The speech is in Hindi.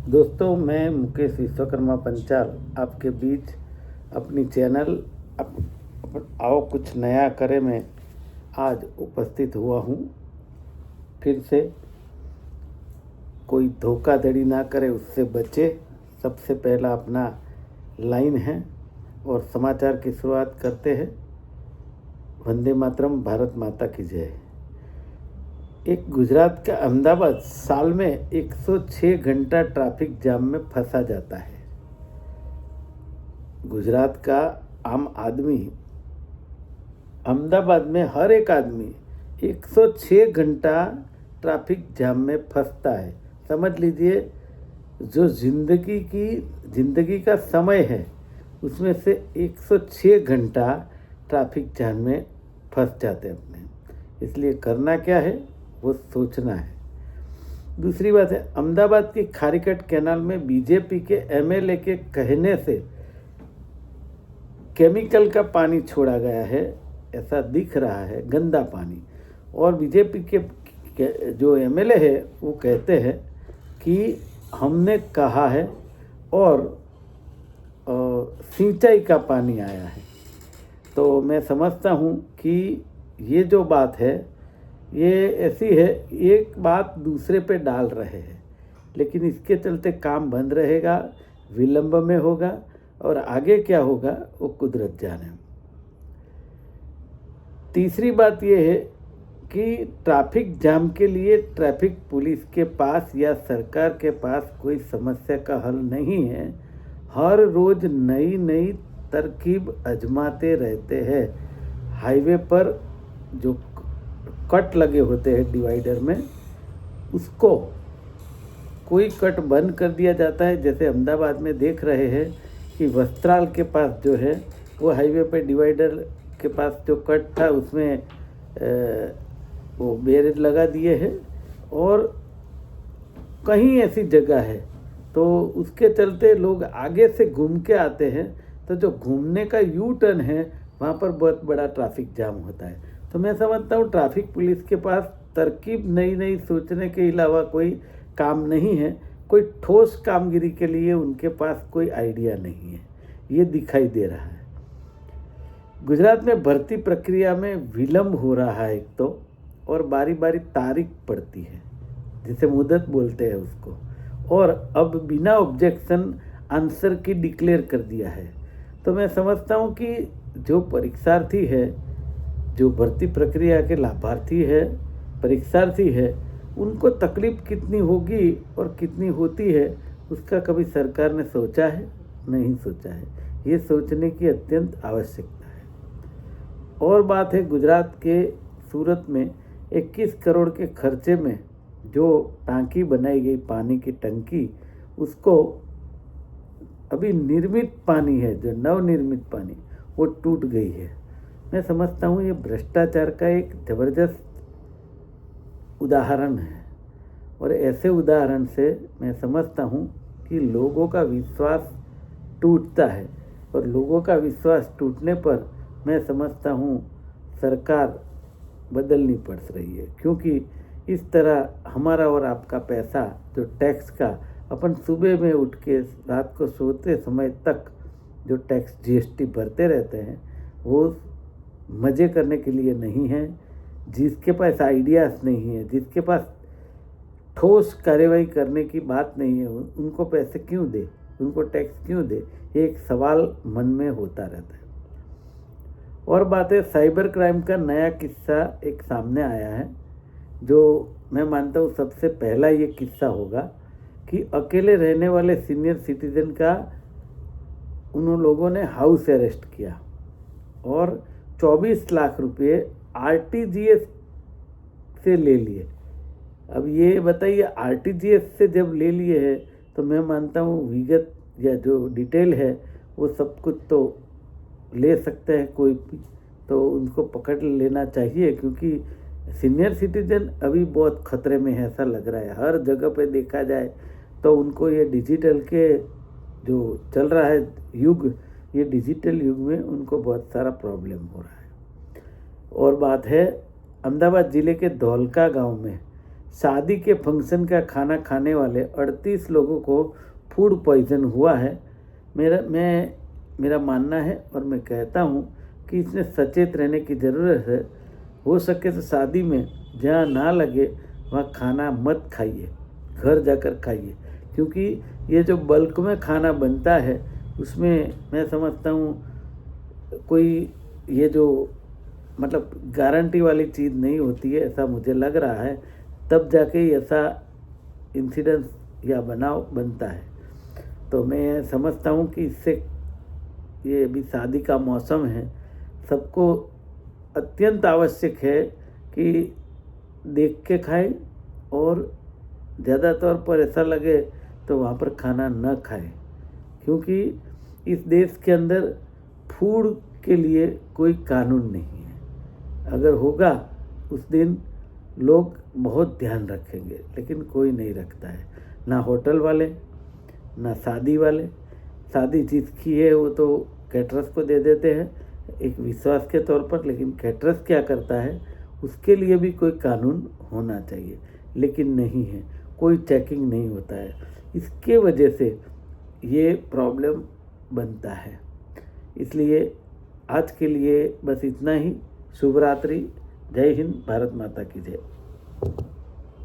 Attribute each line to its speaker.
Speaker 1: दोस्तों, मैं मुकेश विश्वकर्मा पंचाल आपके बीच अपनी चैनल आओ कुछ नया करे में आज उपस्थित हुआ हूँ। फिर से कोई धोखाधड़ी ना करे, उससे बचे। सबसे पहला अपना लाइन है और समाचार की शुरुआत करते हैं। वंदे मातरम, भारत माता की जय। एक गुजरात का अहमदाबाद साल में 106 घंटा ट्रैफिक जाम में फंसा जाता है। गुजरात का आम आदमी, अहमदाबाद में हर एक आदमी 106 घंटा ट्रैफिक जाम में फंसता है। समझ लीजिए, जो जिंदगी का समय है उसमें से 106 घंटा ट्रैफिक जाम में फंस जाते हैं अपने। इसलिए करना क्या है वो सोचना है। दूसरी बात है, अहमदाबाद की खारीकट कैनाल में बीजेपी के एमएलए के कहने से केमिकल का पानी छोड़ा गया है, ऐसा दिख रहा है, गंदा पानी। और बीजेपी के जो एमएलए है वो कहते हैं कि हमने कहा है और सिंचाई का पानी आया है। तो मैं समझता हूँ कि ये जो बात है ये ऐसी है, एक बात दूसरे पे डाल रहे हैं, लेकिन इसके चलते काम बंद रहेगा, विलंब में होगा और आगे क्या होगा वो कुदरत जाने। तीसरी बात ये है कि ट्रैफिक जाम के लिए ट्रैफिक पुलिस के पास या सरकार के पास कोई समस्या का हल नहीं है। हर रोज नई नई तरकीब आजमाते रहते हैं। हाईवे पर जो कट लगे होते हैं डिवाइडर में, उसको कोई कट बंद कर दिया जाता है। जैसे अहमदाबाद में देख रहे हैं कि वस्त्राल के पास जो है वो हाईवे पे डिवाइडर के पास जो कट था उसमें वो बैरियर लगा दिए हैं। और कहीं ऐसी जगह है तो उसके चलते लोग आगे से घूम के आते हैं, तो जो घूमने का यू टर्न है वहाँ पर बहुत बड़ा ट्रैफिक जाम होता है। तो मैं समझता हूँ ट्रैफिक पुलिस के पास तरकीब नई नई सोचने के अलावा कोई काम नहीं है। कोई ठोस कामगिरी के लिए उनके पास कोई आइडिया नहीं है, ये दिखाई दे रहा है। गुजरात में भर्ती प्रक्रिया में विलंब हो रहा है एक तो, और बारी बारी तारीख पड़ती है जिसे मुदत बोलते हैं उसको, और अब बिना ऑब्जेक्शन आंसर की डिक्लेयर कर दिया है। तो मैं समझता हूँ कि जो परीक्षार्थी है, जो भर्ती प्रक्रिया के लाभार्थी है, परीक्षार्थी है, उनको तकलीफ कितनी होगी और कितनी होती है उसका कभी सरकार ने सोचा है? नहीं सोचा है। ये सोचने की अत्यंत आवश्यकता है। और बात है, गुजरात के सूरत में 21 करोड़ के खर्चे में जो टांकी बनाई गई, पानी की टंकी, उसको अभी निर्मित पानी है, जो नवनिर्मित पानी, वो टूट गई है। मैं समझता हूँ ये भ्रष्टाचार का एक ज़बरदस्त उदाहरण है। और ऐसे उदाहरण से मैं समझता हूँ कि लोगों का विश्वास टूटता है, और लोगों का विश्वास टूटने पर मैं समझता हूँ सरकार बदलनी पड़ रही है। क्योंकि इस तरह हमारा और आपका पैसा, जो टैक्स का, अपन सुबह में उठ के रात को सोते समय तक जो टैक्स जीएसटी भरते रहते हैं, वो मज़े करने के लिए नहीं है। जिसके पास आइडियाज़ नहीं है, जिसके पास ठोस कार्रवाई करने की बात नहीं है, उनको पैसे क्यों दे, उनको टैक्स क्यों दे, एक सवाल मन में होता रहता है। और बात है, साइबर क्राइम का नया किस्सा एक सामने आया है, जो मैं मानता हूँ सबसे पहला ये किस्सा होगा कि अकेले रहने वाले सीनियर सिटीजन का उन लोगों ने हाउस अरेस्ट किया और 24 लाख रुपए आरटीजीएस से ले लिए। अब ये बताइए, आरटीजीएस से जब ले लिए हैं तो मैं मानता हूँ विगत या जो डिटेल है वो सब कुछ तो ले सकते हैं कोई भी, तो उनको पकड़ लेना चाहिए। क्योंकि सीनियर सिटीजन अभी बहुत खतरे में है, ऐसा लग रहा है। हर जगह पे देखा जाए तो उनको ये डिजिटल के जो चल रहा है युग, ये डिजिटल युग में उनको बहुत सारा प्रॉब्लम हो रहा है। और बात है, अहमदाबाद ज़िले के धौलका गांव में शादी के फंक्शन का खाना खाने वाले 38 लोगों को फूड पॉइजन हुआ है। मेरा मानना है और मैं कहता हूँ कि इसमें सचेत रहने की ज़रूरत है। हो सके तो शादी में जहाँ ना लगे वहाँ खाना मत खाइए, घर जाकर खाइए, क्योंकि ये जो बल्क में खाना बनता है उसमें मैं समझता हूँ कोई ये जो मतलब गारंटी वाली चीज़ नहीं होती है, ऐसा मुझे लग रहा है। तब जाके ऐसा इंसिडेंट या बनाव बनता है। तो मैं समझता हूँ कि इससे ये अभी शादी का मौसम है, सबको अत्यंत आवश्यक है कि देख के खाएं और ज़्यादा तौर पर ऐसा लगे तो वहाँ पर खाना न खाएं, क्योंकि इस देश के अंदर फूड के लिए कोई कानून नहीं है। अगर होगा उस दिन लोग बहुत ध्यान रखेंगे, लेकिन कोई नहीं रखता है, ना होटल वाले ना शादी वाले। शादी जिसकी है वो तो कैटरस को दे देते हैं एक विश्वास के तौर पर, लेकिन कैटरस क्या करता है उसके लिए भी कोई कानून होना चाहिए, लेकिन नहीं है, कोई चेकिंग नहीं होता है। इसके वजह से ये प्रॉब्लम बनता है। इसलिए आज के लिए बस इतना ही। शुभ रात्रि। जय हिंद। भारत माता की जय।